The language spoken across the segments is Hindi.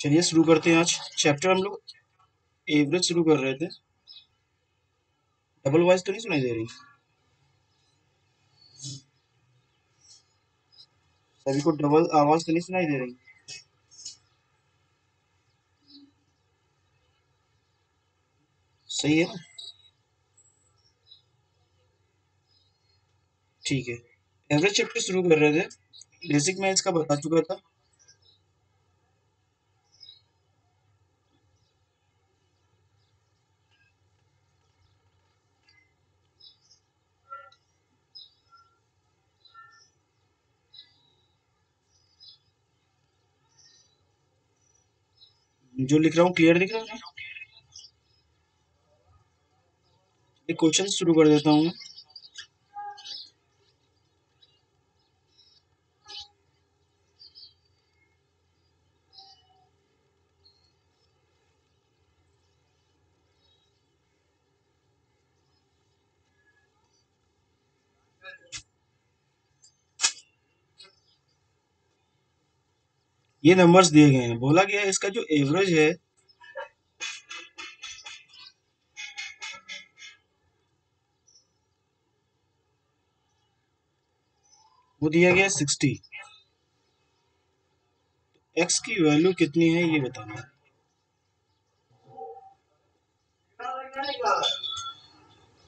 चलिए शुरू करते हैं। आज चैप्टर हम लोग एवरेज शुरू कर रहे थे। डबल वॉइस तो नहीं सुनाई दे रही? सभी को डबल आवाज तो नहीं सुनाई दे रही? सही है ना? ठीक है। एवरेज चैप्टर शुरू कर रहे थे। बेसिक मैं इसका बता चुका था। जो लिख रहा हूँ क्लियर दिख रहा है ना? एक क्वेश्चन शुरू कर देता हूँ मैं। ये नंबर्स दिए गए हैं। बोला गया है इसका जो एवरेज है वो दिया गया है 60। एक्स की वैल्यू कितनी है ये बताना है।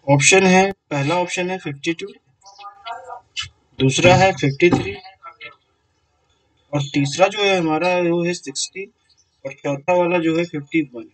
ऑप्शन है, पहला ऑप्शन है 52, दूसरा है 53 और तीसरा जो है हमारा वो है 60 और चौथा वाला जो है 51।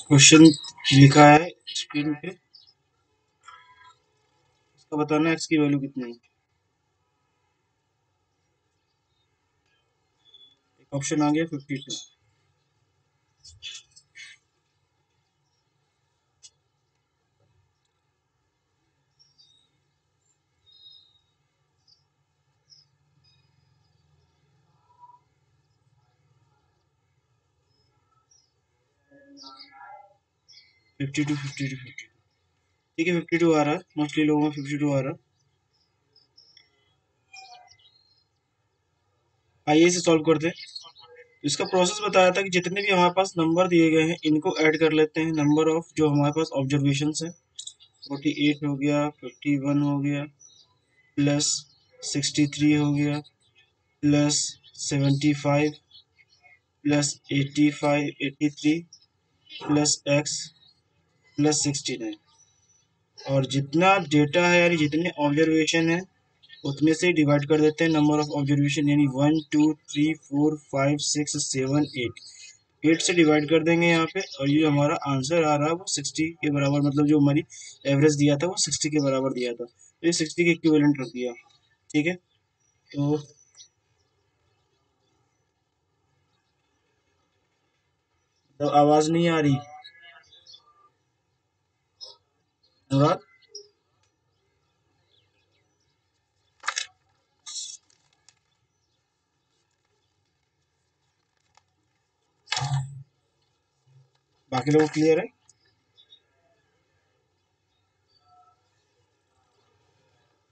क्वेश्चन लिखा है स्क्रीन पे, इसका बताना है एक्स की वैल्यू कितनी है। एक ऑप्शन आ गया 52। 52 52 52। ठीक है 52 आ रहा है, मोस्टली लोगों में 52 आ रहा है। आइए इसे सॉल्व करते हैं। इसका प्रोसेस बताया था कि जितने भी हमारे पास नंबर दिए गए हैं इनको ऐड कर लेते हैं। नंबर ऑफ जो हमारे पास ऑब्जर्वेशन है 48 हो गया, 51 हो गया, प्लस 63 हो गया, plus 75, plus 85 83, plus x, plus 69। और जितना डेटा है यानी जितने ऑब्जर्वेशन है उतने से डिवाइड कर देते हैं नंबर ऑफ ऑब्जर्वेशन, यानी 1 2 3 4 5 6 7 8। 8 से डिवाइड कर देंगे यहाँ पे और ये हमारा आंसर आ रहा है वो 60 के बराबर, मतलब जो हमारी एवरेज दिया था वो 60 के बराबर दिया था, तो ये 60 के इक्विवेलेंट रख दिया। ठीक है, तो आवाज नहीं आ रही अनुराग? बाकी लोग क्लियर है?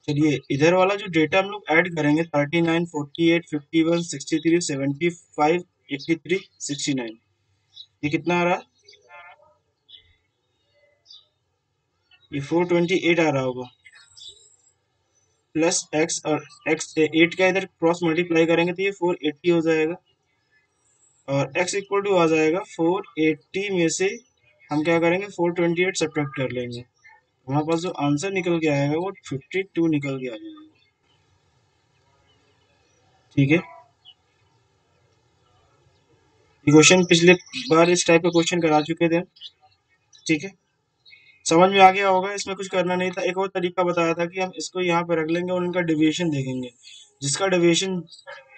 चलिए इधर वाला जो डेटा हम लोग ऐड करेंगे 39 48 51 63 75 83 69, ये कितना आ रहा है? ये 428 आ रहा होगा, प्लस एक्स, और एक्स 8 का इधर क्रॉस मल्टीप्लाई करेंगे तो ये 480 हो जाएगा और x इक्वल टू आ जाएगा 480 में से हम क्या करेंगे 428 सब्ट्रैक्ट कर लेंगे। हमारे पास जो आंसर निकल के आएगा वो 52 निकल के आ जाएगा। ठीक है, ये क्वेश्चन पिछले बार इस टाइप का क्वेश्चन करा चुके थे। ठीक है, समझ में आ गया होगा, इसमें कुछ करना नहीं था। एक और तरीका बताया था कि हम इसको यहाँ पे रख लेंगे और इनका डेविएशन देखेंगे। जिसका डेविएशन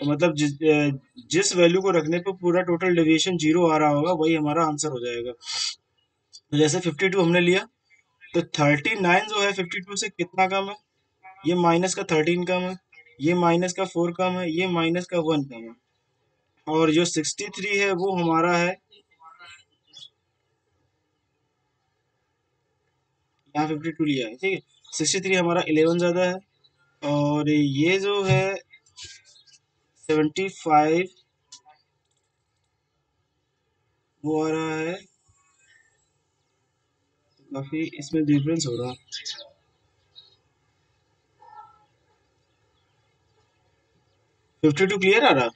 मतलब जिस वैल्यू को रखने पे पूरा टोटल डेविएशन 0 आ रहा होगा वही हमारा आंसर हो जाएगा। तो जैसे 52 हमने लिया, तो 39 जो है 52 से कितना कम है? ये माइनस का 13 कम है, ये माइनस का 4 कम है, ये माइनस का 1 कम है। और जो 63 है वो हमारा है, यहाँ 52 लिया है, ठीक है। 63 हमारा 11 ज्यादा है, और ये जो है 75 वो आ रहा है, काफी इसमें डिफरेंस हो रहा है। 52 क्लियर आ रहा?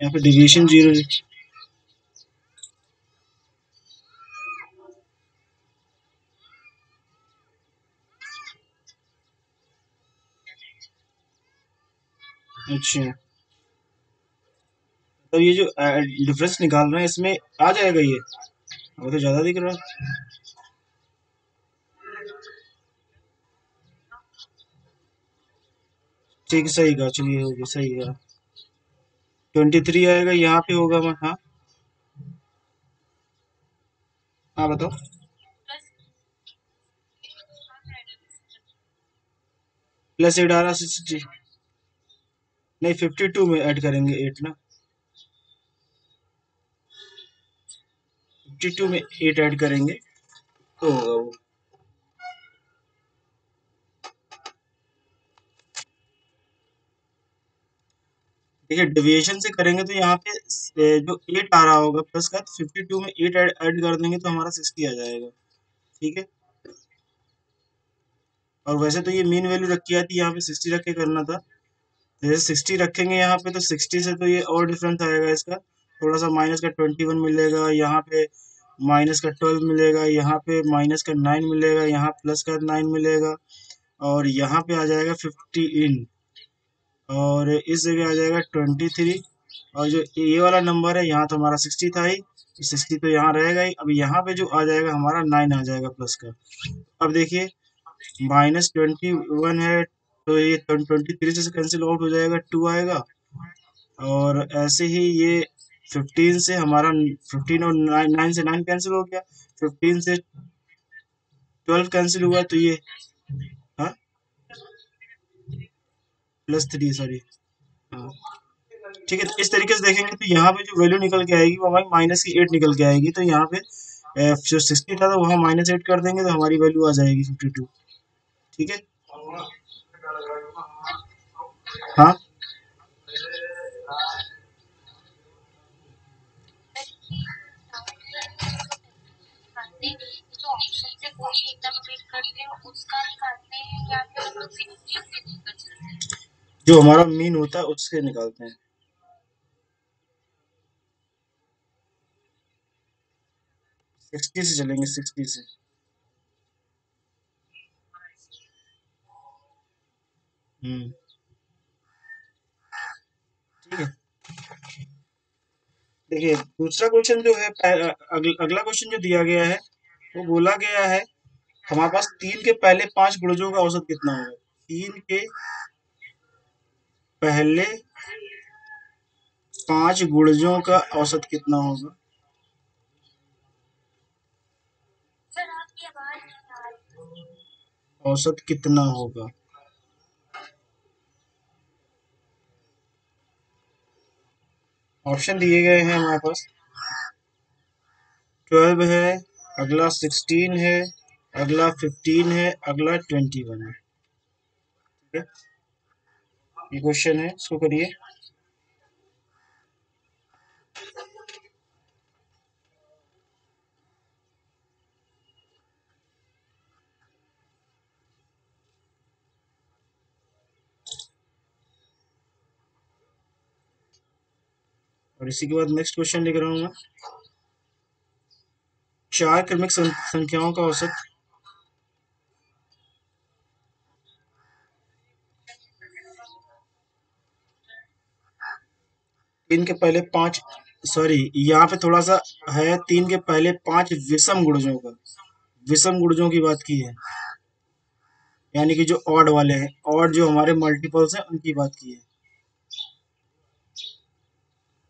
यहाँ पे डिवीजन 0। अच्छा, तो ये जो डिफरेंस निकाल रहे हैं इसमें आ जाएगा ये? वो तो ज्यादा दिख रहा है। ठीक है, सही कहा, चलिए हो गया, सही कहा। 23 आएगा यहाँ पे होगा, मैं हाँ। हाँ बताओ। प्लस 8 आ रहा, 60। नहीं, 52 में ऐड करेंगे 8 ना। 52 में 8 ऐड करेंगे तो होगा वो। देखिए, डेविएशन से करेंगे तो यहाँ पे जो 8 आ रहा होगा प्लस का, तो 52 में 8 ऐड कर देंगे तो हमारा 60 आ जाएगा। ठीक है। और वैसे तो ये मीन वैल्यू रखी आती, यहाँ पे 60 रख के करना था। जैसे 60 रखेंगे यहाँ पे, तो 60 से तो ये और डिफरेंस आएगा इसका। थोड़ा सा माइनस का 21 मिलेगा, यहाँ पे माइनस का 12 मिलेगा, यहाँ पे माइनस का 9 मिलेगा, यहाँ प्लस का 9 मिलेगा, और यहाँ पे आ जाएगा 15, और इस जगह आ जाएगा 23। और जो ये वाला नंबर है, यहाँ तो हमारा 60 था ही, 60 तो यहाँ रहेगा ही। अब यहाँ पे जो आ जाएगा हमारा 9 आ जाएगा प्लस का। अब देखिए, -21 है, तो ये 23 से कैंसिल आउट हो जाएगा, 2 आएगा। और ऐसे ही ये 15 से हमारा 15 और 9 से 9 कैंसिल हो गया, 15 से 12 कैंसिल हुआ, तो ये हाँ, +3, सॉरी। हाँ, ठीक है। तो इस तरीके से देखेंगे तो यहाँ पे जो वैल्यू निकल के आएगी वो हमारी -8 निकल के आएगी। तो यहाँ पे जो 60 था तो वहाँ -8 कर देंगे तो हमारी वैल्यू आ जाएगी 52। ठीक है। हाँ, जो हमारा मीन होता है उससे निकालते हैं। 60 से चलेंगे, 60 से। हम्म। ठीक है। देखिए, दूसरा क्वेश्चन जो है, अगला क्वेश्चन जो दिया गया है, वो बोला गया है हमारे पास 3 के पहले 5 गुणजों का औसत कितना होगा। 3 के पहले 5 गुणजों का औसत कितना होगा? औसत कितना होगा? ऑप्शन दिए गए हैं हमारे पास। 12 है, अगला 16 है, अगला 15 है, अगला 21 है। ठीक है। ये क्वेश्चन है, इसको करिए। और इसी के बाद नेक्स्ट क्वेश्चन लिख रहा हूँ मैं। 4 क्रमिक संख्याओं का औसत। तीन के पहले पांच, सॉरी यहाँ पे थोड़ा सा है, तीन के पहले पांच विषम गुणजों का, विषम गुणजों की बात की है, यानी कि जो ऑड वाले हैं, ऑड जो हमारे मल्टीपल्स हैं उनकी बात की है।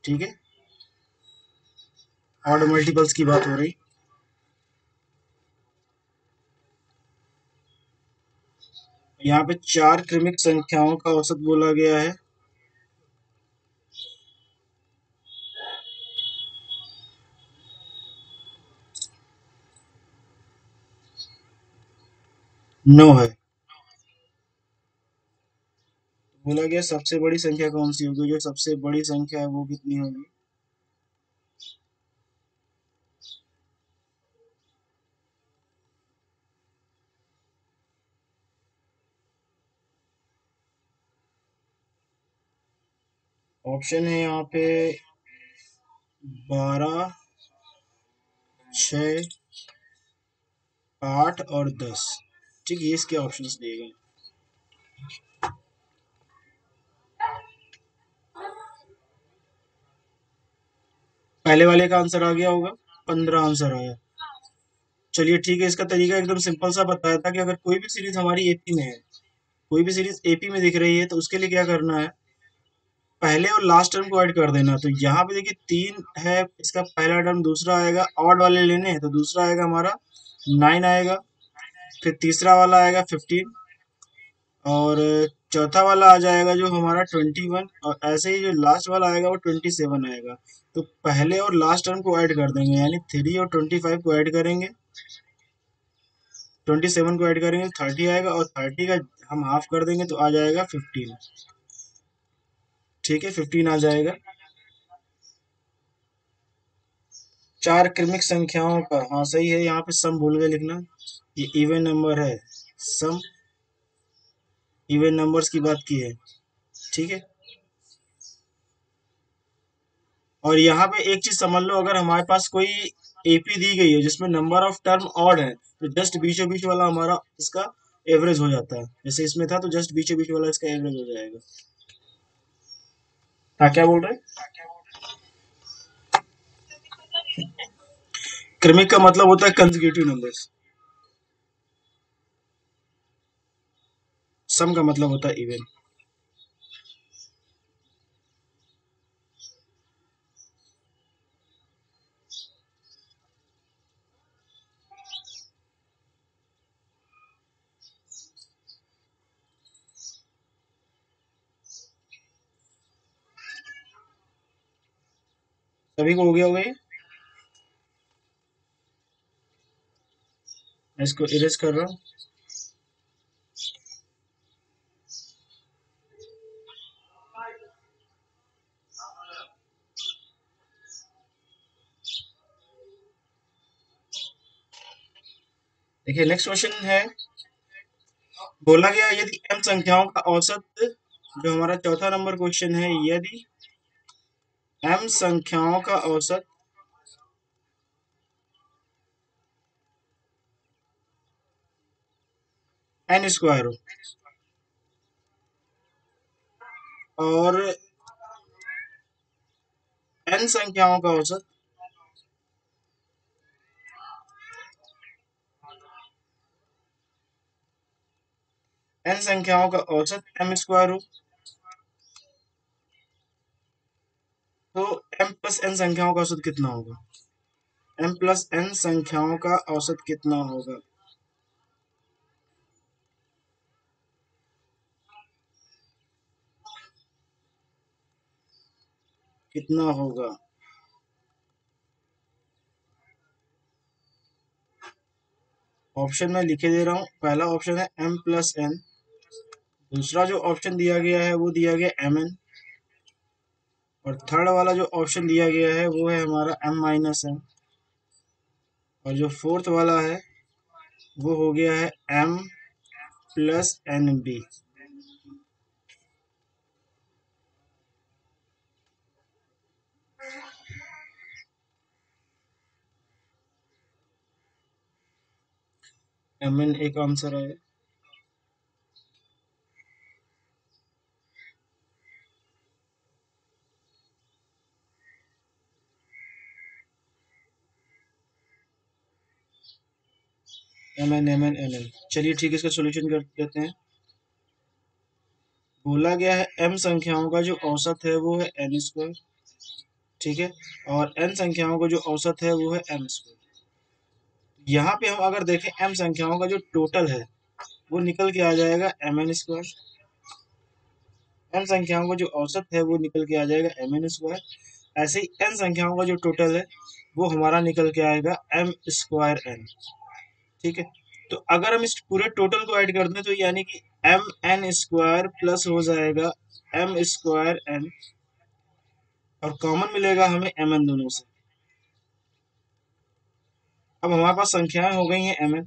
ठीक है, ऑड मल्टीपल्स की बात हो रही। यहाँ पे चार क्रमिक संख्याओं का औसत बोला गया है। नौ है। बोला गया सबसे बड़ी संख्या कौन सी होगी, जो सबसे बड़ी संख्या है वो कितनी होगी। ऑप्शन है यहाँ पे 12, 6, 8 और 10। ठीक है, ये इसके ऑप्शंस दिए गए। पहले वाले का आंसर आ गया होगा, 15 आंसर आया। चलिए ठीक है, इसका तरीका एकदम सिंपल सा बताया था कि अगर कोई भी सीरीज हमारी एपी में है, कोई भी सीरीज एपी में दिख रही है, तो उसके लिए क्या करना है, पहले और लास्ट टर्म को ऐड कर देना। तो यहाँ पे देखिए तीन है, इसका पहला टर्म दूसरा आएगा, ऑड वाले लेने हैं तो दूसरा आएगा हमारा 9 आएगा, फिर तीसरा वाला आएगा 15, और चौथा वाला आ जाएगा जो हमारा 21, और ऐसे ही जो लास्ट वाला आएगा वो 27 आएगा। तो पहले और लास्ट टर्म को ऐड कर देंगे, यानी 3 और 25 को ऐड करेंगे, 27 को ऐड करेंगे तो 30 आएगा, और 30 का हम हाफ कर देंगे तो आ जाएगा 15। ठीक है, 15 आ जाएगा। चार क्रमिक संख्याओं का, हाँ सही है, यहाँ पे सम भूल गए लिखना, ये इवन नंबर है, सम इवन नंबर्स की बात की है। ठीक है, और यहाँ पे एक चीज समझ लो, अगर हमारे पास कोई एपी दी गई है जिसमें नंबर ऑफ टर्म ऑड है, तो जस्ट बीचों बीच वाला हमारा इसका एवरेज हो जाता है, जैसे इसमें था तो जस्ट बीचों बीच वाला इसका एवरेज हो जाएगा। हाँ, क्या बोल रहे हैं। क्रमिक का मतलब होता है कंसेक्यूटिव नंबर्स, सम का मतलब होता है इवन। सभी को हो गया होगा ये। मैं इसको इरेज कर रहा हूँ। देखिए नेक्स्ट क्वेश्चन है, बोला गया यदि m संख्याओं का औसत, जो हमारा चौथा नंबर क्वेश्चन है, यदि m संख्याओं का औसत n स्क्वायर हो, और n संख्याओं का औसत n संख्याओं का औसत m स्क्वायर हो, तो m प्लस n संख्याओं का औसत कितना होगा। m प्लस n संख्याओं का औसत कितना होगा। कितना होगा। ऑप्शन में लिखे दे रहा हूँ, पहला ऑप्शन है m प्लस n, दूसरा जो ऑप्शन दिया गया है वो दिया गया mn, और थर्ड वाला जो ऑप्शन दिया गया है वो है हमारा m माइनस n, और जो फोर्थ वाला है वो हो गया है m plus N B. M N एक आंसर है। M N M N N N. चलिए ठीक है, इसका सोल्यूशन कर देते हैं। बोला गया है m संख्याओं का जो औसत है वो है n स्क्वायर, ठीक है, और n संख्याओं का जो औसत है वो है m स्क्वायर। यहाँ पे हम अगर देखें m संख्याओं का जो टोटल है वो निकल के आ जाएगा एम एन स्क्वायर। m संख्याओं का जो औसत है वो निकल के आ जाएगा एम एन स्क्वायर। ऐसे ही n संख्याओं का जो टोटल है वो हमारा निकल के आएगा m स्क्वायर n, ठीक है। तो अगर हम इस पूरे टोटल को ऐड कर दें तो यानी कि एम एन स्क्वायर प्लस हो जाएगा एम स्क्वायर एन, और कॉमन मिलेगा हमें एम एन दोनों से। अब हमारे पास संख्याएं हो गई हैं एम एन,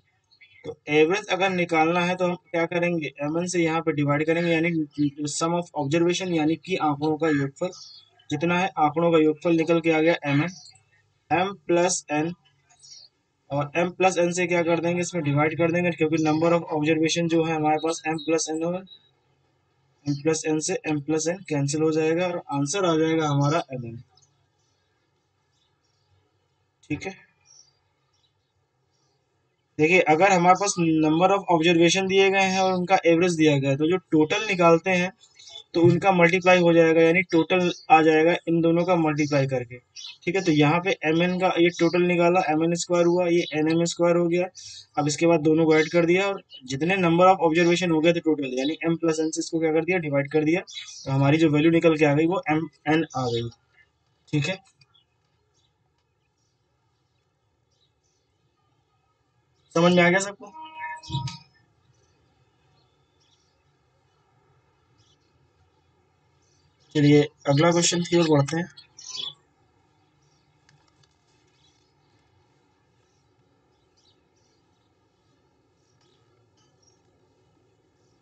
तो एवरेज अगर निकालना है तो हम क्या करेंगे, एम एन से यहाँ पे डिवाइड करेंगे, यानी सम ऑफ ऑब्जर्वेशन यानी कि आंकड़ों का योगफल जितना है, आंकड़ों का योगफल निकल के आ गया M N, M plus N, और m प्लस एन से क्या कर देंगे, इसमें डिवाइड कर देंगे, क्योंकि नंबर ऑफ ऑब्जर्वेशन जो है हमारे पास m प्लस एन होगा। m प्लस एन से m प्लस एन कैंसिल हो जाएगा और आंसर आ जाएगा हमारा mn, ठीक है। देखिए अगर हमारे पास नंबर ऑफ ऑब्जर्वेशन दिए गए हैं और उनका एवरेज दिया गया है तो जो टोटल निकालते हैं तो उनका मल्टीप्लाई हो जाएगा, यानी टोटल आ जाएगा इन दोनों का मल्टीप्लाई करके, ठीक है। तो यहाँ पे एम एन का ये टोटल निकाला, एम एन स्क्वायर हुआ, ये एन एम स्क्वायर हो गया। अब इसके बाद दोनों को ऐड कर दिया और जितने नंबर ऑफ ऑब्जर्वेशन हो गए थे टोटल, यानी एम प्लस एन से इसको क्या कर दिया, डिवाइड कर दिया, तो हमारी जो वैल्यू निकल के आ गई वो एम एन आ गई, ठीक है। समझ में आ गया सबको? चलिए अगला क्वेश्चन की ओर बढ़ते हैं।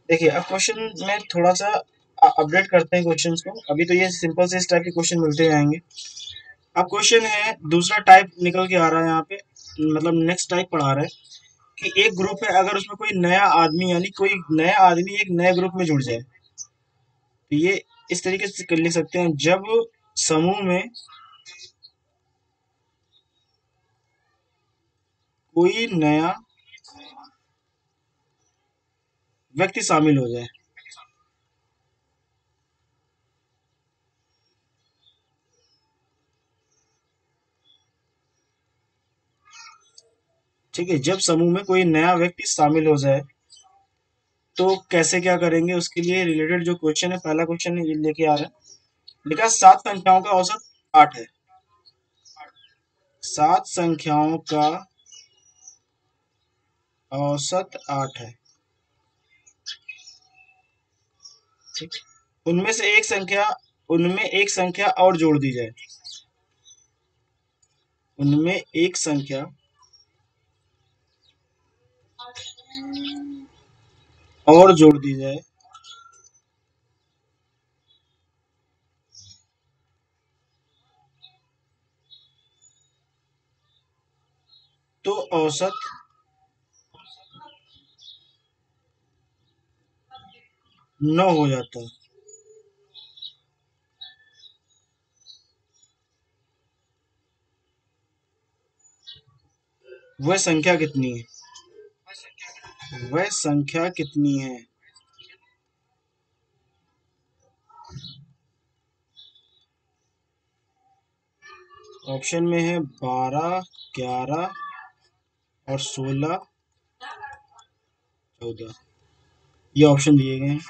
देखिए अब क्वेश्चन में थोड़ा सा अपडेट करते हैं क्वेश्चंस को। अभी तो ये सिंपल से इस टाइप के क्वेश्चन मिलते रहेंगे। अब क्वेश्चन है दूसरा टाइप निकल के आ रहा है यहाँ पे, मतलब नेक्स्ट टाइप पढ़ा रहा है कि एक ग्रुप है, अगर उसमें कोई नया आदमी यानी कोई नया आदमी एक नए ग्रुप में जुड़ जाए, तो ये इस तरीके से कर लिख सकते हैं, जब समूह में कोई नया व्यक्ति शामिल हो जाए, ठीक है, जब समूह में कोई नया व्यक्ति शामिल हो जाए तो कैसे क्या करेंगे, उसके लिए रिलेटेड जो क्वेश्चन है, पहला क्वेश्चन है ये लेके आ रहा है। लिखा 7 संख्याओं का औसत 8 है। 7 संख्याओं का औसत 8 है, ठीक। उनमें से एक संख्या उनमें एक संख्या और जोड़ दी जाए, उनमें एक संख्या और जोड़ दी जाए, तो औसत 9 हो जाता है। वह संख्या कितनी है? वह संख्या कितनी है? ऑप्शन में है 12, 11 और 16, 14, ये ऑप्शन दिए गए हैं।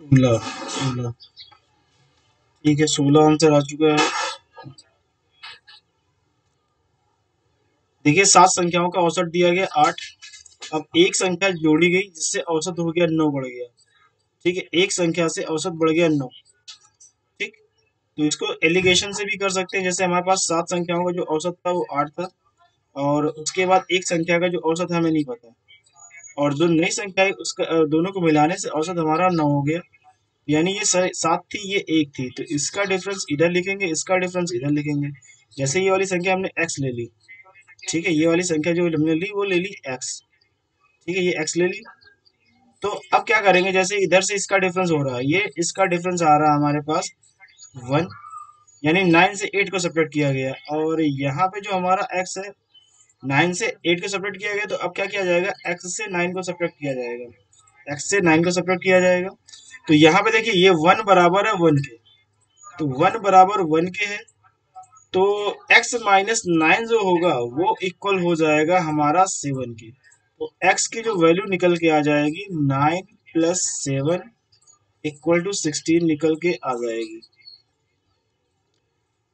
सोलह, 16, ठीक है, 16 आंसर आ चुका है। देखिए 7 संख्याओं का औसत दिया गया 8। अब एक संख्या जोड़ी गई जिससे औसत हो गया 9 बढ़ गया, ठीक है, एक संख्या से औसत बढ़ गया 9, ठीक। तो इसको एलिगेशन से भी कर सकते हैं, जैसे हमारे पास 7 संख्याओं का जो औसत था वो 8 था, और उसके बाद एक संख्या का जो औसत है हमें नहीं पता, और जो नई संख्या है उसका दोनों को मिलाने से औसत हमारा 9 हो गया, यानी ये 7 थी ये 1 थी, तो इसका डिफरेंस इधर लिखेंगे, इसका डिफरेंस इधर लिखेंगे, जैसे ये वाली संख्या हमने x ले ली, ठीक है, ये वाली संख्या जो हमने ली वो ले ली x, ठीक है, ये x ले ली। तो अब क्या करेंगे, जैसे इधर से इसका डिफरेंस हो रहा है, ये इसका डिफरेंस आ रहा है हमारे पास 1, यानी 9 से 8 को सब्ट्रैक्ट किया गया, और यहाँ पे जो हमारा x है 9 से 8 को सब्ट्रैक्ट किया गया, तो अब क्या किया जाएगा, x से 9 को सब्ट्रैक्ट किया जाएगा, x से 9 को सब्ट्रैक्ट किया जाएगा। तो यहाँ पे देखिए ये 1 बराबर है 1 के, तो 1 बराबर 1 के है, तो x माइनस 9 जो होगा वो इक्वल हो जाएगा हमारा 7 के। तो x की जो वैल्यू निकल के आ जाएगी 9 प्लस 7 इक्वल टू 16 निकल के आ जाएगी।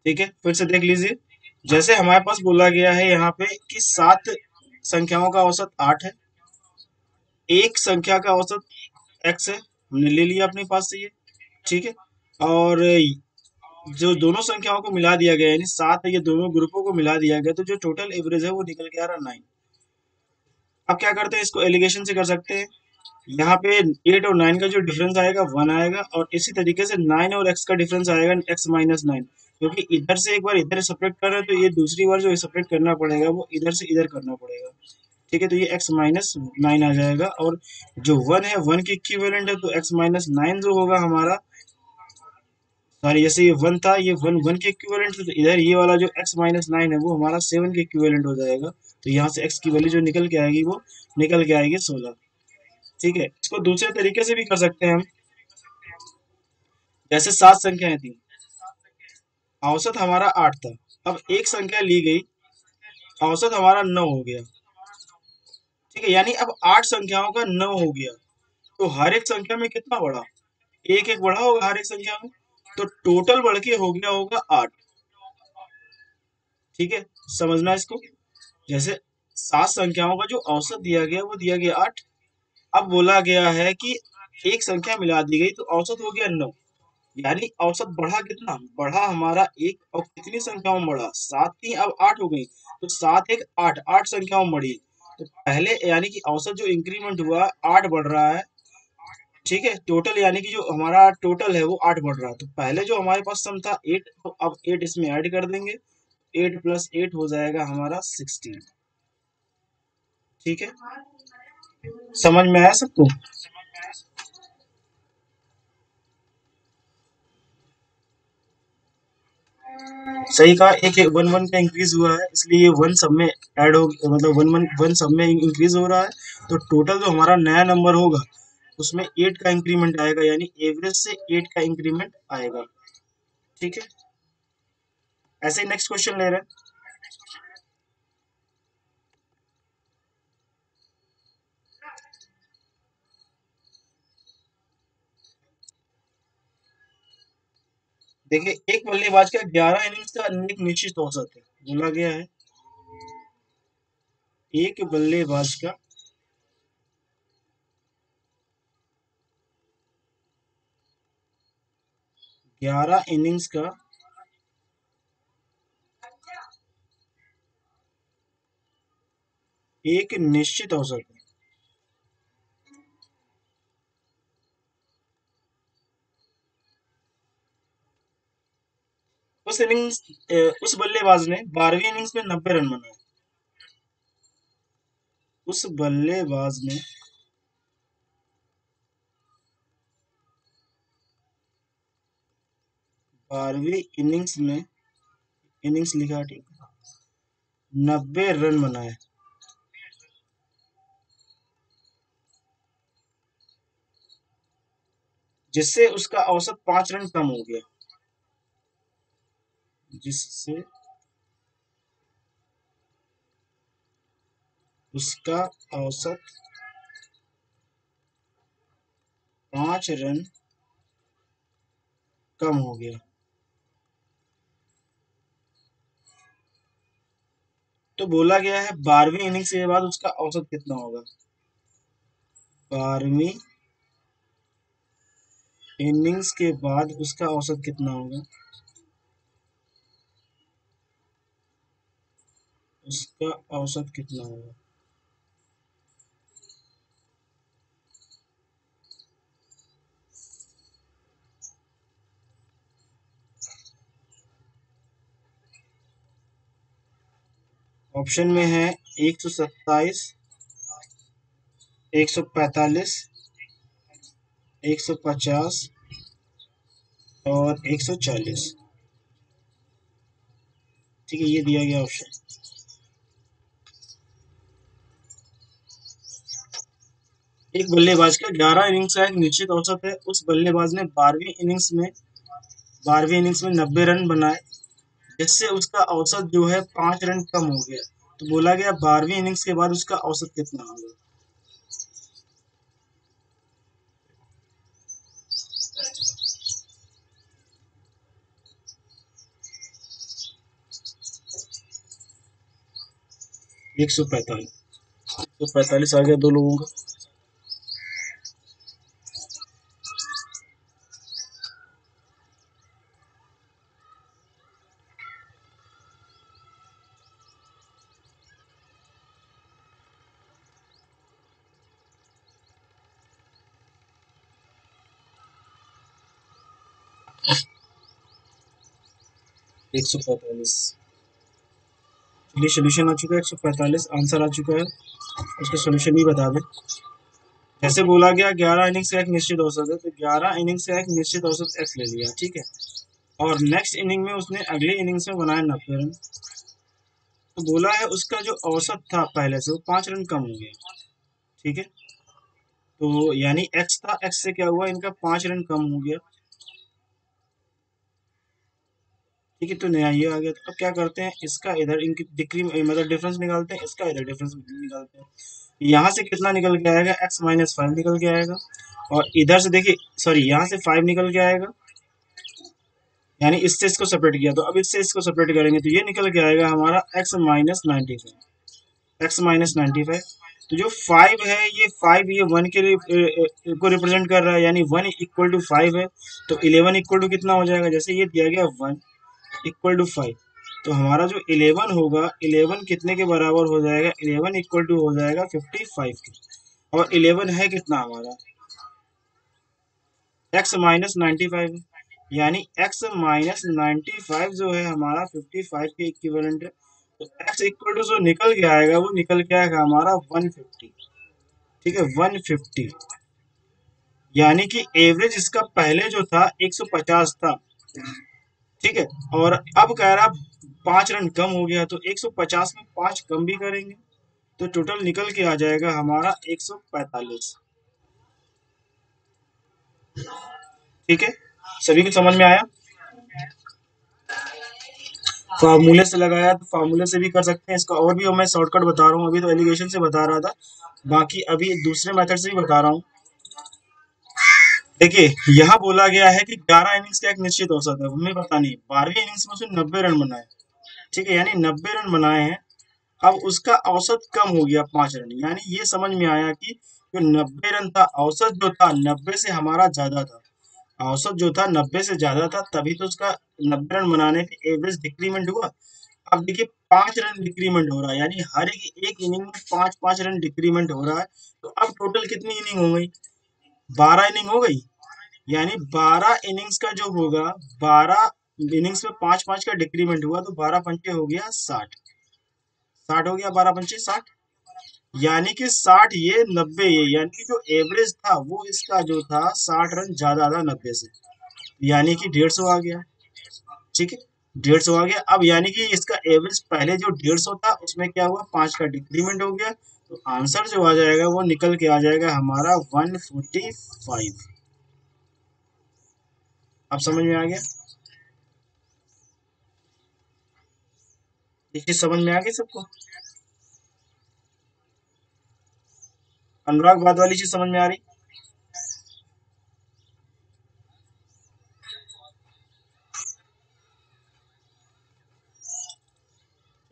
ठीक है, फिर से देख लीजिए, जैसे हमारे पास बोला गया है यहाँ पे कि 7 संख्याओं का औसत 8 है, एक संख्या का औसत x है, हमने ले लिया अपने पास से ये, ठीक है, और जो दोनों संख्याओं को मिला दिया गया, यानी 7 है, ये दोनों ग्रुपों को मिला दिया गया, तो जो टोटल एवरेज है वो निकल के आ रहा 9। अब क्या करते हैं, इसको एलिगेशन से कर सकते हैं, यहाँ पे 8 और 9 का जो डिफरेंस आएगा 1 आएगा, और इसी तरीके से 9 और x का डिफरेंस आएगा x माइनस 9, क्योंकि इधर से एक बार इधर सपरेट कर रहे हैं, तो ये दूसरी बार जो सपरेट करना पड़ेगा वो इधर से इधर करना पड़ेगा। ठीक है, तो ये x माइनस 9 आ जाएगा, और जो 1 है 1 की इक्विवेलेंट है, तो x माइनस 9 जो होगा हमारा, सॉरी, जैसे ये 1 था, ये 1 के इक्विवेलेंट, तो इधर ये वाला जो x माइनस 9 है वो हमारा 7 के इक्विवेलेंट हो जाएगा, तो यहाँ से x की वैल्यू जो निकल के आएगी वो निकल के आएगी 16। ठीक है, इसको दूसरे तरीके से भी कर सकते हैं हम, जैसे 7 संख्याएं थी, औसत हमारा 8 था, अब एक संख्या ली गई, औसत हमारा 9 हो गया, ठीक है, यानी अब 8 संख्याओं का 9 हो गया, तो हर एक संख्या में कितना बढ़ा, एक एक बढ़ा होगा हर एक संख्या में, तो टोटल बढ़ के हो गया होगा 8। ठीक है, समझना इसको, जैसे 7 संख्याओं का जो औसत दिया गया वो दिया गया 8, अब बोला गया है कि एक संख्या मिला दी गई तो औसत हो गया 9, यानी औसत बढ़ा कितना, बढ़ा हमारा एक, और कितनी संख्याओं में बढ़ा, 7 थी अब 8 हो गई, तो 7 एक 8, 8 संख्याओं में बढ़ी, तो पहले यानी कि औसत जो इंक्रीमेंट हुआ 8 बढ़ रहा है, ठीक है, टोटल यानी कि जो हमारा टोटल है वो 8 बढ़ रहा है, तो पहले जो हमारे पास सम था 8, तो अब 8 इसमें ऐड कर देंगे, 8 प्लस 8 हो जाएगा हमारा 16। ठीक है, समझ में आया सबको? सही कहा, एक एक 1 1 का इंक्रीज हुआ है, इसलिए ये 1 सब में ऐड हो, मतलब 1 1 1 सब में इंक्रीज हो रहा है, तो टोटल जो हमारा नया नंबर होगा उसमें 8 का इंक्रीमेंट आएगा, यानी एवरेज से 8 का इंक्रीमेंट आएगा। ठीक है, ऐसे ही नेक्स्ट क्वेश्चन ले रहे हैं। देखिए, एक बल्लेबाज का 11 इनिंग्स का एक निश्चित औसत है, बोला गया है एक बल्लेबाज का 11 इनिंग्स का एक निश्चित औसत है। उस इनिंग्स उस बल्लेबाज ने 12वीं इनिंग्स में 90 रन बनाए, उस बल्लेबाज ने 12वीं इनिंग्स में, इनिंग्स लिखा ठीक, 90 रन बनाए, जिससे उसका औसत 5 रन कम हो गया, जिससे उसका औसत 5 रन कम हो गया। तो बोला गया है 12वीं इनिंग्स के बाद उसका औसत कितना होगा, 12वीं इनिंग्स के बाद उसका औसत कितना होगा, उसका औसत कितना होगा। ऑप्शन में है 127, 145, 150 और 140। ठीक है, ये दिया गया ऑप्शन। एक बल्लेबाज का 11 इनिंग्स का एक निश्चित औसत है। उस बल्लेबाज ने 12वीं इनिंग्स में 90 रन बनाए, जिससे उसका औसत जो है 5 रन कम हो गया। तो बोला गया 12वीं इनिंग्स के बाद उसका औसत कितना होगा। 145। तो 45 आ गया दो लोगों का। 145। चलिए, सोल्यूशन आ चुका है। 145 आंसर आ चुका है। उसका सोल्यूशन भी बता दें। जैसे बोला गया 11 इनिंग्स का एक निश्चित औसत है, तो 11 इनिंग्स का एक निश्चित औसत एक्स ले लिया। ठीक है। और नेक्स्ट इनिंग में उसने अगले इनिंग्स में बनाया 90 रन। तो बोला है उसका जो औसत था पहले से वो 5 रन कम हो गया। ठीक है। तो यानी एक्स था, एक्स से क्या हुआ, इनका 5 रन कम हो गया। ठीक है, तो नया ये आ गया। तो अब क्या करते हैं, इसका इधर इनकी डिक्री मतलब डिफरेंस निकालते हैं, इसका इधर डिफरेंस निकालते हैं। यहाँ से कितना निकल के आएगा, x-5 निकल के आएगा। और इधर से देखिए, सॉरी, यहाँ से 5 निकल के आएगा। यानी इससे इसको सेपरेट किया, तो अब इससे इसको सेपरेट करेंगे तो ये निकल के आएगा हमारा x-95। तो जो 5 है, ये 5 ये 1 के लिए को रिप्रेजेंट कर रहा है, यानी 1 = 5 है। तो 11 इक्वल टू कितना हो जाएगा, जैसे ये दिया गया 1 = 5। तो हमारा जो 11 होगा, 11 कितने के बराबर हो जाएगा, 11 इक्वल टू हो जाएगा 55 के। और 11 है कितना हमारा, x-95, यानी x-95 जो है हमारा 55 के इक्विवेलेंट है। तो x इक्वल टू जो निकल के आएगा, वो निकल के आएगा हमारा 150। ठीक है, 150। यानी कि एवरेज इसका पहले जो था 150 था। ठीक है। और अब कह रहा 5 रन कम हो गया, तो 150 में 5 कम भी करेंगे तो टोटल निकल के आ जाएगा हमारा 145। ठीक है, सभी को समझ में आया। फार्मूले से लगाया तो फार्मूले से भी कर सकते हैं इसका, और भी मैं शॉर्टकट बता रहा हूँ। अभी तो एलिगेशन से बता रहा था, बाकी अभी दूसरे मेथड से भी बता रहा हूँ। देखिए, यहाँ बोला गया है कि 11 इनिंग्स का एक निश्चित औसत है, हमें पता नहीं 12वीं इनिंग्स में उसने 90 रन बनाए। ठीक है, यानी 90 रन बनाए हैं। अब उसका औसत कम हो गया 5 रन, यानी ये समझ में आया कि जो 90 रन था, औसत जो था 90 से हमारा ज्यादा था। औसत जो था 90 से ज्यादा था, तभी तो उसका 90 रन बनाने पे एवरेज डिक्रीमेंट हुआ। अब देखिए 5 रन डिक्रीमेंट हो रहा है, यानी हर एक इनिंग में 5-5 रन डिक्रीमेंट हो रहा है। तो अब टोटल कितनी इनिंग हो गई, 12 इनिंग हो गई। यानी 12 इनिंग्स का जो होगा, 12 इनिंग्स में 5-5 का डिक्रीमेंट हुआ, तो 12 पंचे हो गया 60। 60 हो गया, 12 पंचे 60। यानी कि 60 ये 90 ये, यानी कि जो एवरेज था वो इसका जो था 60 रन ज्यादा था 90 से। यानी कि 150 आ गया। ठीक है, 150 आ गया। अब यानी कि इसका एवरेज पहले जो 150 था, उसमें क्या हुआ, 5 का डिक्रीमेंट हो गया। तो आंसर जो आ जाएगा वो निकल के आ जाएगा हमारा 145। अब समझ में आ गया, ये चीज समझ में आ गई सबको। अनुराग, बात वाली चीज समझ में आ रही।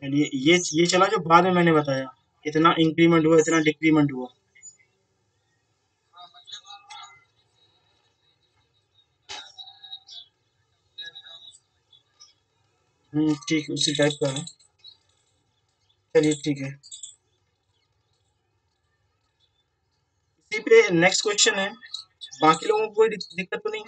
चलिए, ये चला जो बाद में मैंने बताया, इतना इंक्रीमेंट हुआ, इतना डिक्रीमेंट हुआ। ठीक, उसी टाइप का है। चलिए, ठीक है। इसी पे नेक्स्ट क्वेश्चन है। बाकी लोगों को कोई दिक्कत तो नहीं।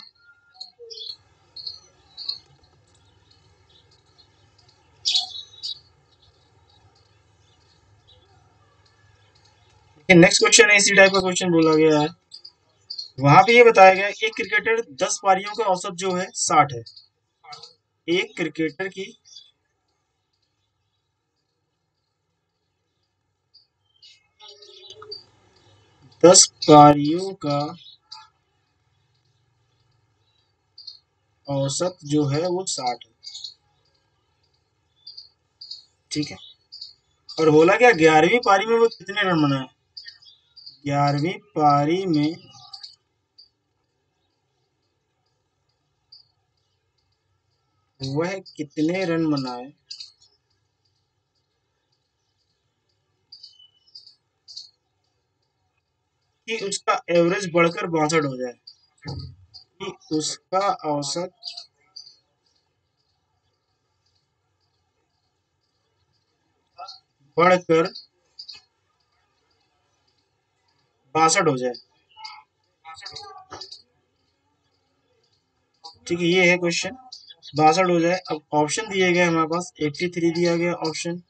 नेक्स्ट क्वेश्चन है, इसी टाइप का क्वेश्चन बोला गया है। वहां पे ये बताया गया है, एक क्रिकेटर 10 पारियों का औसत जो है 60 है। एक क्रिकेटर की 10 पारियों का औसत जो है वो 60 है। ठीक है। और बोला क्या 11वीं पारी में वो कितने रन बनाए। 11वीं पारी में वह कितने रन बनाए कि उसका एवरेज बढ़कर 62 हो जाए। कि उसका औसत बढ़कर 62 हो जाए। ठीक है, ये है क्वेश्चन। 62 हो जाए। अब ऑप्शन दिए गए हमारे पास 83 दिया गया ऑप्शन,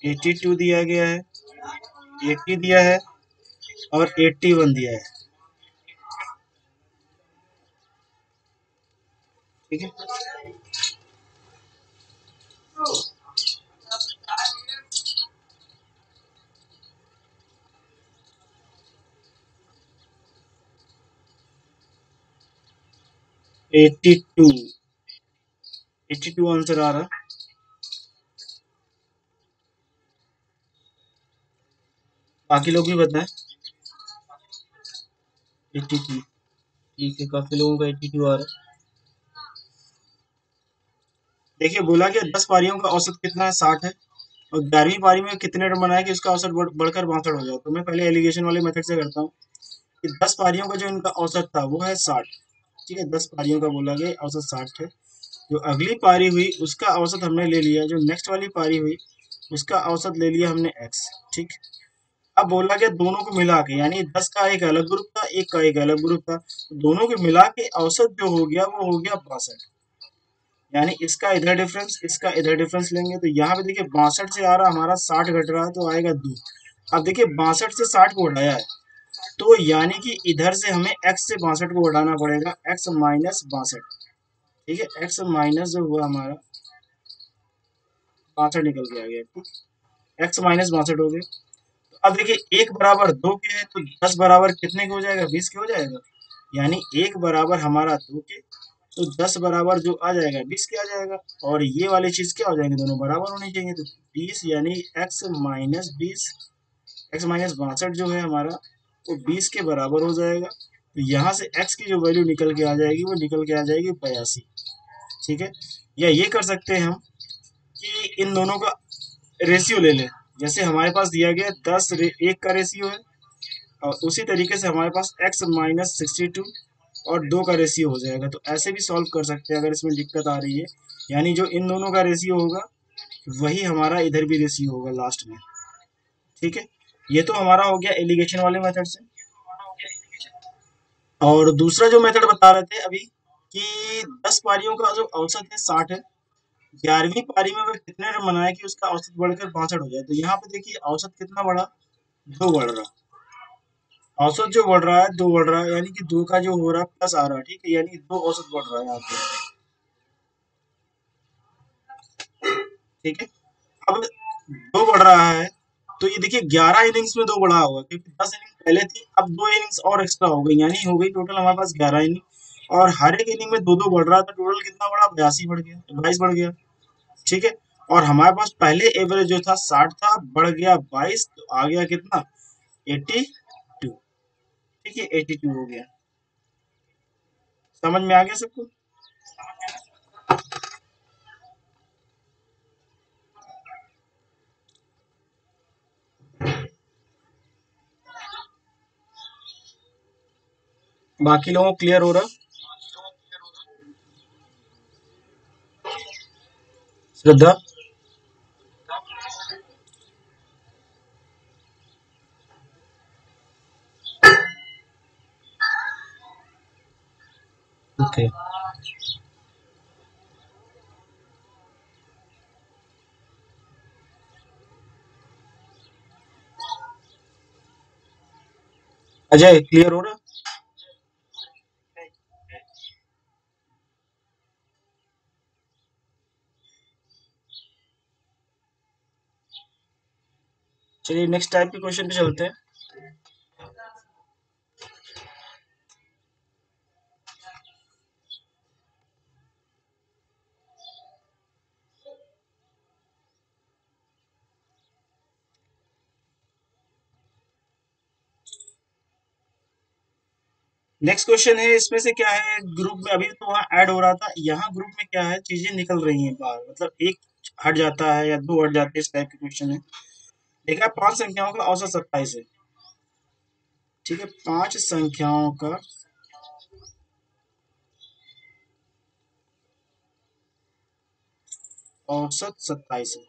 82 दिया गया है, 80 दिया है और 81 दिया है। ठीक है। 82, 82 आंसर आ रहा। बाकी लोग भी बताएं। 82। ठीक है, काफी लोगों का 82 आ रहा है। देखिए बोला कि 10 पारियों का औसत कितना है, 60 है। और 11वीं पारी में कितने रन बनाए कि उसका औसत बढ़कर 62 हो जाए। तो मैं पहले एलिगेशन वाले मेथड से करता हूँ कि 10 पारियों का जो इनका औसत था वो है 60। ठीक है, 10 पारियों का बोला गया औसत 60 है। जो अगली पारी हुई उसका औसत हमने ले लिया, जो नेक्स्ट वाली पारी हुई उसका औसत ले लिया हमने एक्स। ठीक। अब बोला गया दोनों को मिला के, यानी 10 का एक अलग ग्रुप था, एक का एक अलग ग्रुप था, तो दोनों के मिला के औसत जो हो गया वो हो गया 62। यानी इसका इधर डिफरेंस, इसका इधर डिफरेंस लेंगे तो यहाँ पे देखिए 62 से आ रहा हमारा 60 घट रहा है तो आएगा 2। अब देखिए 62 से 60 को हटाया है, तो यानी कि इधर से हमें x से 62 को हटाना पड़ेगा, x माइनस 62। ठीक है, x माइनस जो हुआ हमारा 62 निकल के आ गया। ठीक, x माइनस 62 हो गया। तो अब देखिए एक बराबर दो के है तो 10 बराबर कितने के हो जाएगा, 20 के हो जाएगा। यानी एक बराबर हमारा दो के, तो 10 बराबर जो आ जाएगा 20 के आ जाएगा। और ये वाली चीज क्या हो जाएंगे, दोनों बराबर होनी चाहिए। तो 20 यानी x माइनस 20, x माइनस 62 जो है हमारा वो 20 के बराबर हो जाएगा। तो यहाँ से x की जो वैल्यू निकल के आ जाएगी वो निकल के आ जाएगी 82। ठीक है। या ये कर सकते हैं हम कि इन दोनों का रेशियो ले लें। जैसे हमारे पास दिया गया 10:1 का रेशियो है, और उसी तरीके से हमारे पास x माइनस 62 और 2 का रेशियो हो जाएगा। तो ऐसे भी सॉल्व कर सकते हैं अगर इसमें दिक्कत आ रही है। यानी जो इन दोनों का रेशियो होगा वही हमारा इधर भी रेशियो होगा लास्ट में। ठीक है, ये तो हमारा हो गया एलिगेशन वाले मेथड से। और दूसरा जो मेथड बता रहे थे अभी कि 10 पारियों का जो औसत है 60 है, 11वीं पारी में वह कितने रन बनाए कि उसका औसत बढ़कर 62 हो जाए। तो यहाँ पे देखिए औसत कितना बढ़ा, 2 बढ़ रहा। औसत जो बढ़ रहा है 2 बढ़ रहा है, यानी कि 2 का जो हो रहा है प्लस आ रहा है। ठीक है, यानी 2 औसत बढ़ रहा है यहाँ पे। ठीक है। अब 2 बढ़ रहा है तो ये देखिए 11 इनिंग्स में 2 बढ़ा होगा, क्योंकि 10 इनिंग पहले थी, अब 2 इनिंग्स और एक्स्ट्रा हो गई, यानी हो गई टोटल हमारे पास 11 इनिंग। और हर एक इनिंग में 2-2 बढ़ रहा है, तो टोटल कितना बढ़ा, 82 बढ़ गया, 22 बढ़ गया। ठीक है। और हमारे पास पहले एवरेज जो था 60 था, बढ़ गया 22, तो आ गया कितना, 82। ठीक है, 82 हो गया। समझ में आ गया सबको। बाकी लोगों को क्लियर हो रहा। श्रद्धा। ओके। अजय क्लियर हो रहा? चलिए नेक्स्ट टाइप के क्वेश्चन पे चलते हैं। नेक्स्ट क्वेश्चन है, इसमें से क्या है, ग्रुप में अभी तो वहाँ ऐड हो रहा था, यहाँ ग्रुप में क्या है, चीजें निकल रही हैं बाहर, मतलब एक हट जाता है या दो हट जाते हैं, इस टाइप के क्वेश्चन है। देखा, पांच संख्याओं का औसत 27 है। ठीक है, पांच संख्याओं का औसत 27 है।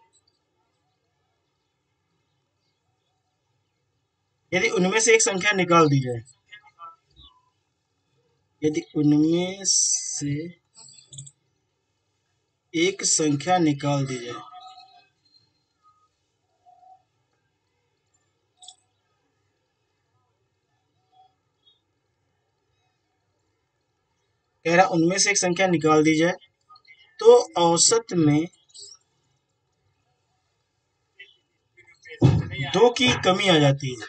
यदि उनमें से एक संख्या निकाल दी जाए, यदि उनमें से एक संख्या निकाल दी जाए, कह रहा उनमें से एक संख्या निकाल दी जाए तो औसत में दो की कमी आ जाती है,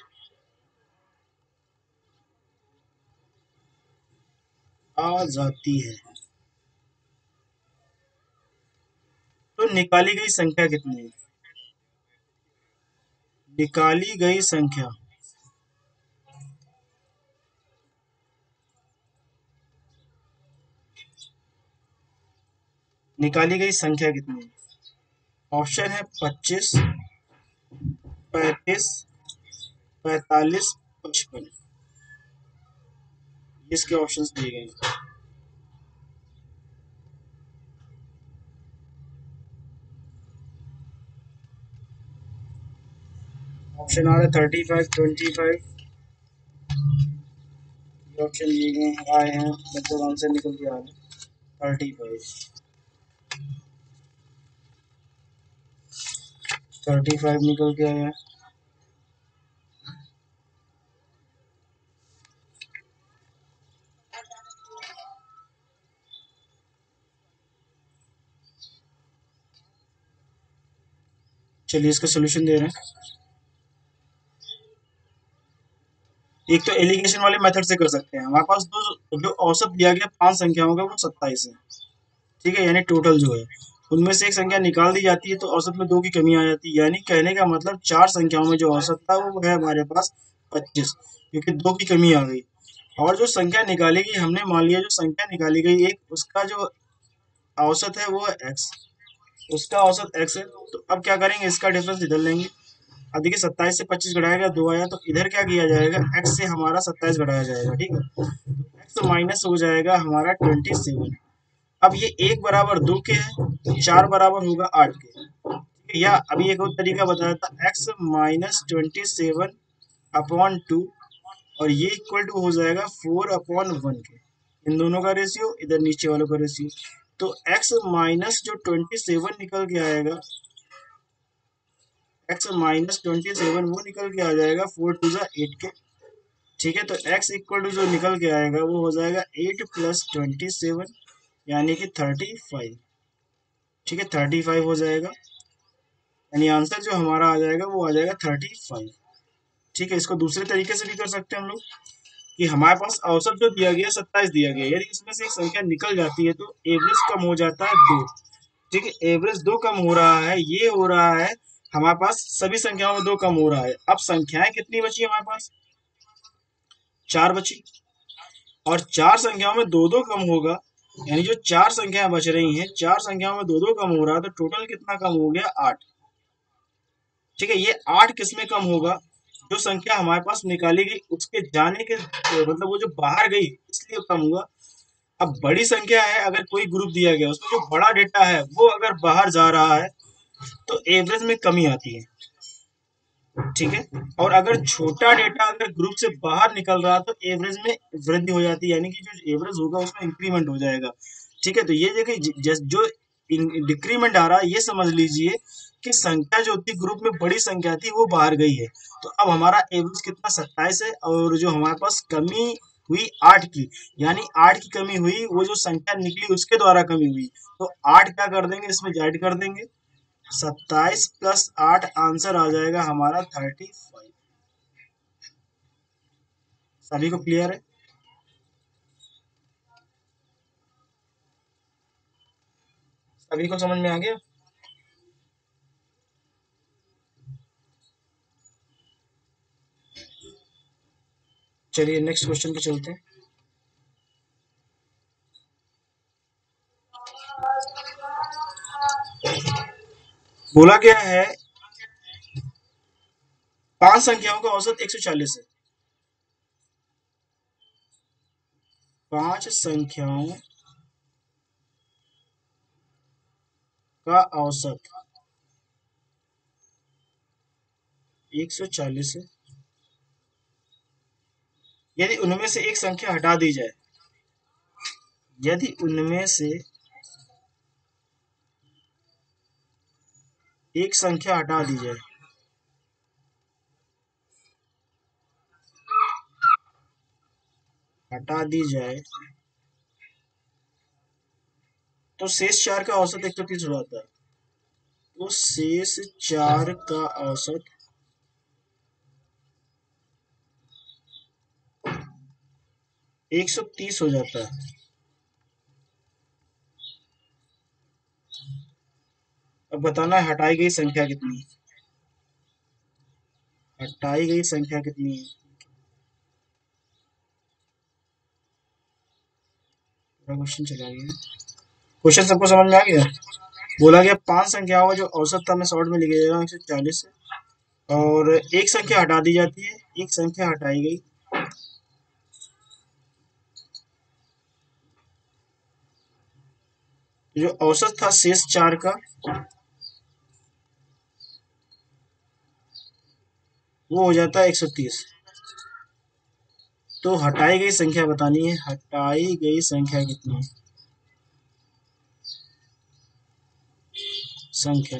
आ जाती है। तो निकाली गई संख्या कितनी है? निकाली गई संख्या, निकाली गई संख्या कितनी है? ऑप्शन है 25, 35, 45, 55। इसके ऑप्शंस दिए गए हैं। ऑप्शन आ रहा है 35, 25। ये ऑप्शन दिए गए हैं, आए हैं, मतलब आंसर निकल के आ रहा है 35। 35 निकल के आया है। चलिए इसका सोल्यूशन दे रहे हैं। एक तो एलिगेशन वाले मेथड से कर सकते हैं। हमारे पास दो, जो औसत दिया गया पांच संख्याओं का, वो 27 है। ठीक है, यानी टोटल जो है, उनमें से एक संख्या निकाल दी जाती है तो औसत में दो की कमी आ जाती है, यानी कहने का मतलब चार संख्याओं में जो औसत था वो है हमारे पास 25, क्योंकि दो की कमी आ गई। और जो संख्या निकाली गई, हमने मान लिया जो संख्या निकाली गई एक, उसका जो औसत है वो है एक्स, उसका औसत एक्स है। तो अब क्या करेंगे, इसका डिफरेंस इधर लेंगे। अब देखिए 27 से 25 घटाया गया, दो आया, तो इधर क्या किया जाएगा, एक्स से हमारा 27 घटाया जाएगा। ठीक है, एक्स माइनस हो जाएगा हमारा 27। अब ये एक बराबर दो के है, चार बराबर होगा आठ के। या अभी एक और तरीका बताया था, एक्स माइनस 27 अपॉन टू, और ये इक्वल टू हो जाएगा 4/1 के। इन दोनों का रेशियो, इधर नीचे वालों का रेशियो। तो x माइनस जो 27 निकल के आएगा, x माइनस 27 वो निकल के आ जाएगा 4 टू 8 के। ठीक है, तो x इक्वल टू जो निकल के आएगा वो हो जाएगा 8 प्लस 27, यानी कि 35। ठीक है, 35 हो जाएगा, यानी आंसर जो हमारा आ जाएगा वो आ जाएगा 35। ठीक है, इसको दूसरे तरीके से भी कर सकते हैं हम लोग, कि हमारे पास औसत जो दिया गया 27 दिया गया, यदि इसमें से एक संख्या निकल जाती है तो एवरेज कम हो जाता है दो। ठीक है, एवरेज दो कम हो रहा है, ये हो रहा है हमारे पास सभी संख्याओं में दो कम हो रहा है। अब संख्याएं कितनी बची हमारे पास, चार बची, और चार संख्याओं में दो दो कम होगा, यानी जो चार संख्याएं बच रही हैं, चार संख्याओं में दो दो कम हो रहा है, तो टोटल कितना कम हो गया, आठ। ठीक है, ये आठ किसमें कम होगा, जो संख्या हमारे पास निकाली गई उसके जाने के, मतलब वो जो बाहर गई इसलिए कम हुआ। अब बड़ी संख्या है, अगर कोई ग्रुप दिया गया उसमें जो बड़ा डेटा है वो अगर बाहर जा रहा है तो एवरेज में कमी आती है। ठीक है, और अगर छोटा डेटा अगर ग्रुप से बाहर निकल रहा तो एवरेज में वृद्धि हो जाती है, यानी कि जो एवरेज होगा उसमें इंक्रीमेंट हो जाएगा। ठीक है, तो ये देखिए जो डिक्रीमेंट आ रहा है, ये समझ लीजिए कि संख्या जो थी ग्रुप में बड़ी संख्या थी वो बाहर गई है। तो अब हमारा एवरेज कितना 27 है, और जो हमारे पास कमी हुई 8 की, यानी 8 की कमी हुई, वो जो संख्या निकली उसके द्वारा कमी हुई, तो 8 क्या कर देंगे इसमें ऐड कर देंगे, 27 प्लस 8, आंसर आ जाएगा हमारा 35। सभी को क्लियर है? सभी को समझ में आ गया? चलिए नेक्स्ट क्वेश्चन पे चलते हैं। बोला गया है 5 संख्याओं का औसत 140 है। 5 संख्याओं का औसत 140 है। यदि उनमें से एक संख्या हटा दी जाए, यदि उनमें से एक संख्या हटा दी जाए, हटा दी जाए तो शेष 4 का औसत 130 हो जाता है। तो शेष 4 का औसत 130 हो जाता है। अब बताना है हटाई गई संख्या कितनी है। हटाई गई संख्या कितनी है? पूरा क्वेश्चन चला गया। क्वेश्चन सबको समझ में आ गया? बोला गया 5 संख्याओं का जो औसत था, मैं शॉर्ट में लिखे दे रहा हूँ, 140 है, और एक संख्या हटा दी जाती है, एक संख्या हटाई गई, जो औसत था शेष 4 का वो हो जाता है 130। तो हटाई गई संख्या बतानी है, हटाई गई संख्या कितनी है? संख्या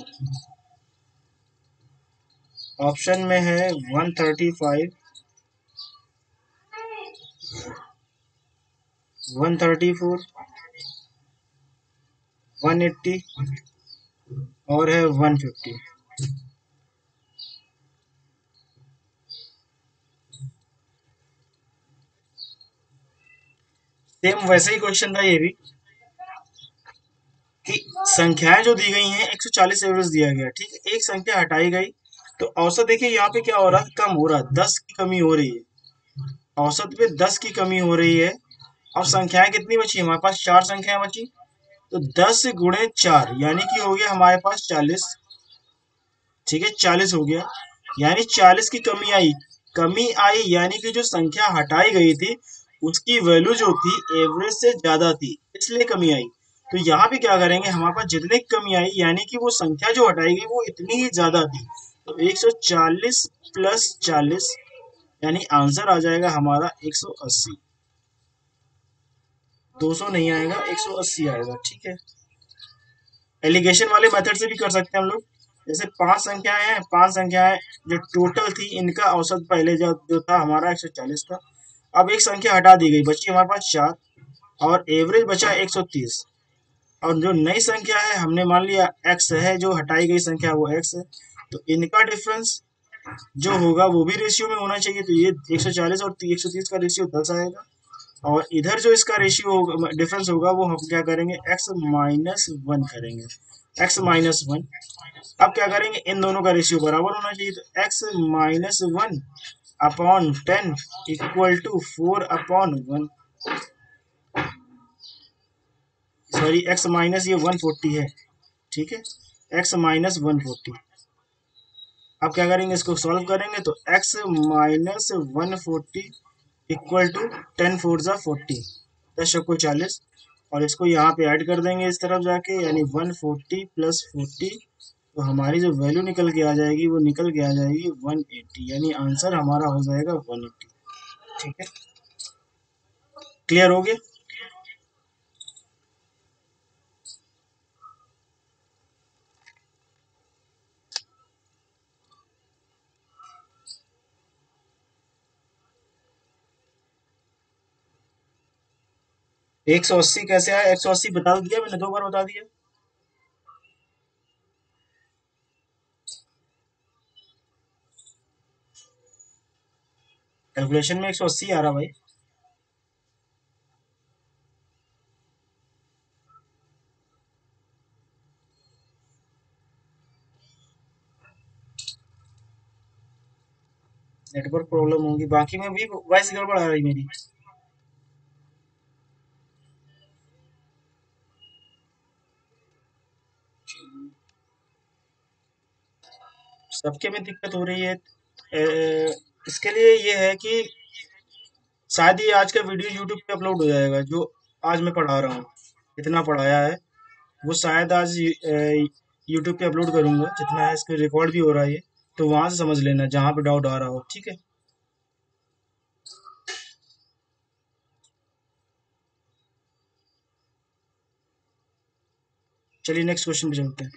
ऑप्शन में है 135, 134, 180 और है 150। सेम वैसे ही क्वेश्चन था ये भी, कि संख्याएं जो दी गई हैं 140 एवरेज दिया गया, ठीक है, एक संख्या हटाई गई, तो औसत देखिए यहाँ पे क्या हो रहा है, कम हो रहा है, 10 की कमी हो रही है, औसत पे 10 की कमी हो रही है। अब संख्याएं कितनी बची? हमारे पास 4 संख्याएं बची, तो 10 गुणे 4 यानी कि हो गया हमारे पास 40। ठीक है, 40 हो गया, यानी 40 की कमी आई, कमी आई यानी कि जो संख्या हटाई गई थी उसकी वैल्यू जो थी एवरेज से ज्यादा थी, इसलिए कमी आई। तो यहाँ पे क्या करेंगे, हमारे पास जितने की कमी आई यानी कि वो संख्या जो हटाई गई वो इतनी ही ज्यादा थी, तो 140 प्लस 40 यानी आंसर आ जाएगा हमारा 180। 200 नहीं आएगा, 180 आएगा, ठीक है। एलिगेशन वाले मेथड से भी कर सकते हैं हम लोग। जैसे 5 संख्याएं हैं, 5 संख्याएं जो टोटल थी इनका औसत पहले जो था हमारा 140 था। अब एक संख्या हटा दी गई, बची हमारे पास 4, और एवरेज बचा 130, और जो नई संख्या है हमने मान लिया x है, जो हटाई गई संख्या वो x है, तो इनका डिफरेंस जो होगा वो भी रेशियो में होना चाहिए, तो ये 140 और 130 का रेशियो 10 आएगा, और इधर जो इसका रेशियो होगा, डिफरेंस होगा, वो हम क्या करेंगे, x-1 करेंगे, x-1। अब क्या करेंगे, इन दोनों का रेशियो बराबर होना चाहिए, तो x-1 upon 10 equal to 4/1। Sorry, x minus ये 140 है, ठीक है, x-140। अब क्या करेंगे, इसको सॉल्व करेंगे, तो x-140 इक्वल टू 10 फोर जा 40, 10 को 40, और इसको यहाँ पे ऐड कर देंगे इस तरफ जाके, यानी 140 प्लस 40, तो हमारी जो वैल्यू निकल के आ जाएगी वो निकल के आ जाएगी 180, यानी आंसर हमारा हो जाएगा 180। ठीक है, क्लियर हो गया? 180 कैसे आया? 180 बता दिया मैंने, 2 बार बता दिया। कैलकुलेशन में 180 आ रहा भाई। नेटवर्क प्रॉब्लम होगी, बाकी में भी वॉइस गड़बड़ आ रही मेरी। सबके में दिक्कत हो रही है। इसके लिए ये है कि शायद ये आज का वीडियो यूट्यूब पे अपलोड हो जाएगा, जो आज मैं पढ़ा रहा हूँ, इतना पढ़ाया है वो शायद आज यूट्यूब पे अपलोड करूंगा, जितना है इस पे रिकॉर्ड भी हो रहा है ये। तो वहां से समझ लेना जहां पे डाउट आ रहा हो, ठीक है। चलिए नेक्स्ट क्वेश्चन पे चलते हैं।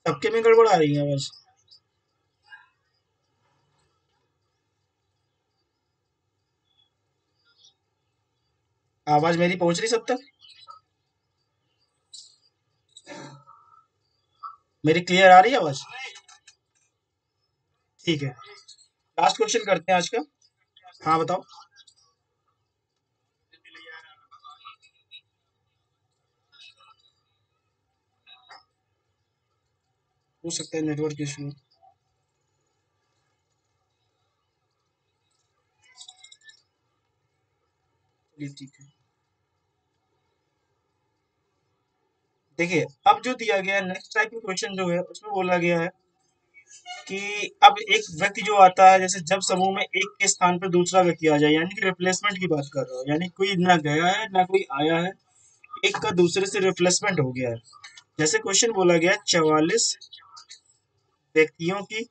सबके में गड़बड़ आ रही है बस। आवाज मेरी पहुंच रही सब तक? मेरी क्लियर आ रही है आवाज? ठीक है, लास्ट क्वेश्चन करते हैं आज का। हाँ बताओ। हो सकता है नेटवर्क इशू। चलिए ठीक है। देखिए, अब जो दिया गया है नेक्स्ट टाइप का क्वेश्चन जो है उसमें बोला गया है कि अब एक व्यक्ति जो आता है, जैसे जब समूह में एक के स्थान पर दूसरा व्यक्ति आ जाए, यानी कि रिप्लेसमेंट की बात कर रहा हूँ, यानी कोई ना गया है ना कोई आया है, एक का दूसरे से रिप्लेसमेंट हो गया है। जैसे क्वेश्चन बोला गया 44 व्यक्तियों की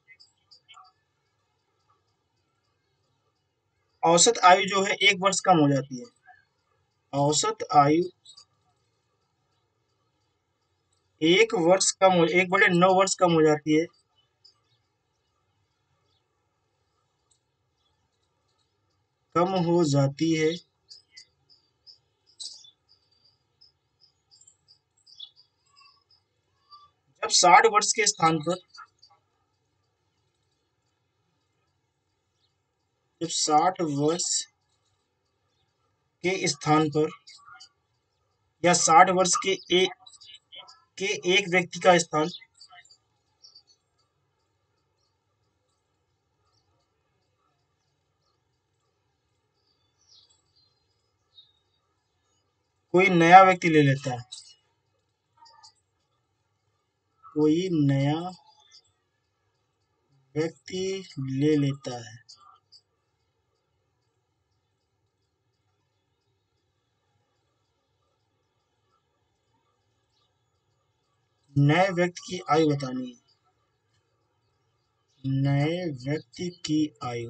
औसत आयु जो है 1 वर्ष कम हो जाती है। औसत आयु 1 वर्ष कम हो, 1/9 वर्ष कम हो जाती है। कम हो जाती है जब 60 वर्ष के स्थान पर, जब 60 वर्ष के स्थान पर या 60 वर्ष के एक व्यक्ति का स्थान कोई नया व्यक्ति ले लेता है। कोई नया व्यक्ति ले लेता है। नए व्यक्ति की आयु बतानी है। नए व्यक्ति की आयु।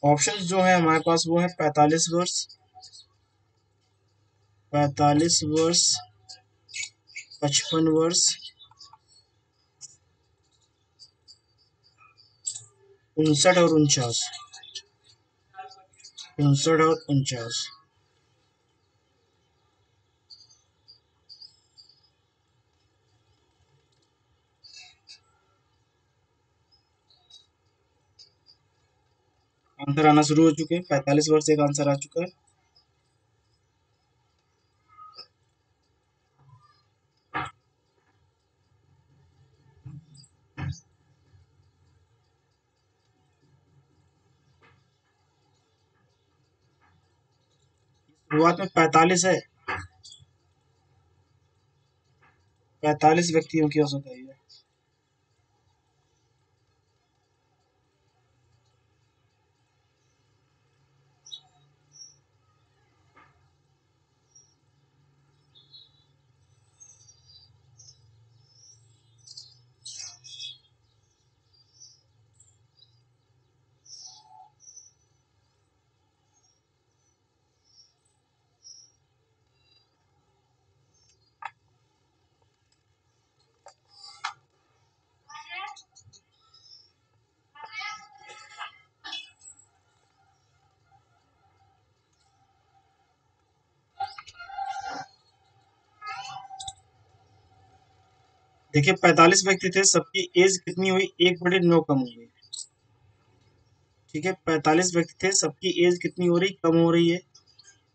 ऑप्शंस जो है हमारे पास वो है 45 वर्ष, 45 वर्ष, 55 वर्ष, 59 और 49। 59 और 49। आंसर आना शुरू हो चुके हैं। 45 वर्ष एक आंसर आ चुका है। शुरुआत में 45 है। 45 व्यक्तियों की औसत आयु है। देखिए 45 व्यक्ति थे, सबकी एज कितनी हुई, 1/9 कम हो गई। ठीक है, 45 व्यक्ति थे, सबकी एज कितनी हो रही, कम हो रही है,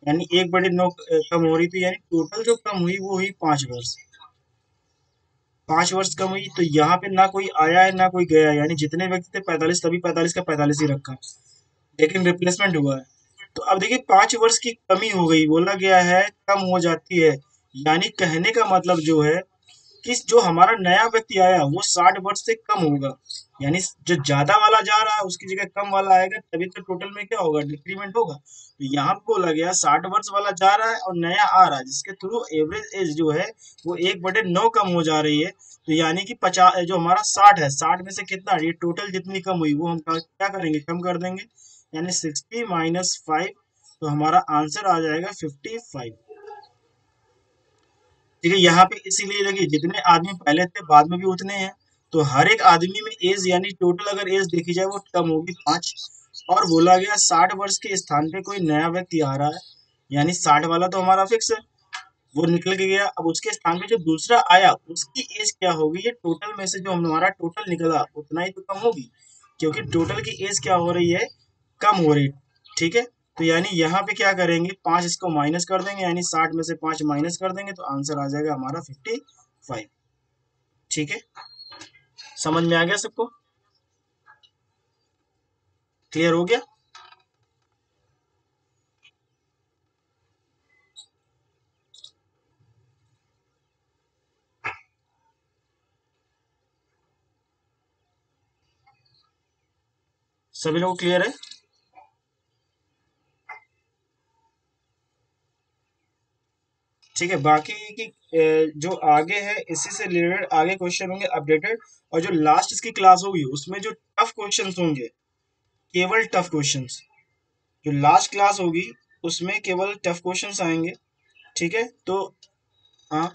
यानी 1/9 कम हो रही थी, यानी टोटल जो कम हुई वो हुई 5 वर्ष। 5 वर्ष कम हुई, तो यहाँ पे ना कोई आया है ना कोई गया है, यानी जितने व्यक्ति थे 45, तभी 45 का 45 ही रखा, लेकिन रिप्लेसमेंट हुआ है। तो अब देखिए 5 वर्ष की कमी हो गई, बोला गया है कम हो जाती है, यानी कहने का मतलब जो है कि जो हमारा नया व्यक्ति आया वो 60 वर्ष से कम होगा, यानी जो ज्यादा वाला जा रहा है उसकी जगह कम वाला आएगा, तभी तो टोटल में क्या होगा, डिक्रीमेंट होगा। तो यहाँ पे बोला गया 60 वर्ष वाला जा रहा है और नया आ रहा है, जिसके थ्रू एवरेज एज जो है वो 1/9 कम हो जा रही है। तो यानी कि 50, जो हमारा 60 है, 60 में से कितना, ये टोटल जितनी कम हुई वो हम क्या करेंगे, कम कर देंगे, यानी 60 - 5, तो हमारा आंसर आ जाएगा 55। ठीक है, यहाँ पे इसीलिए देखिए जितने आदमी पहले थे बाद में भी उतने हैं, तो हर एक आदमी में एज, यानी टोटल अगर एज देखी जाए वो कम होगी 5। और बोला गया 60 वर्ष के स्थान पे कोई नया व्यक्ति आ रहा है, यानी 60 वाला तो हमारा फिक्स है, वो निकल के गया, अब उसके स्थान पे जो दूसरा आया उसकी एज क्या होगी, ये टोटल में से जो हमारा टोटल निकला उतना ही तो कम होगी, क्योंकि टोटल की एज क्या हो रही है, कम हो रही। ठीक है, तो यानी यहाँ पे क्या करेंगे, 5 इसको माइनस कर देंगे, यानी 60 में से 5 माइनस कर देंगे, तो आंसर आ जाएगा हमारा 55। ठीक है, समझ में आ गया सबको, क्लियर हो गया। सभी लोग क्लियर है। ठीक है, बाकी की जो आगे है इसी से रिलेटेड आगे क्वेश्चन होंगे अपडेटेड, और जो लास्ट इसकी क्लास होगी उसमें जो टफ क्वेश्चंस होंगे, केवल टफ क्वेश्चंस, जो लास्ट क्लास होगी उसमें केवल टफ क्वेश्चंस आएंगे। ठीक है, तो हाँ,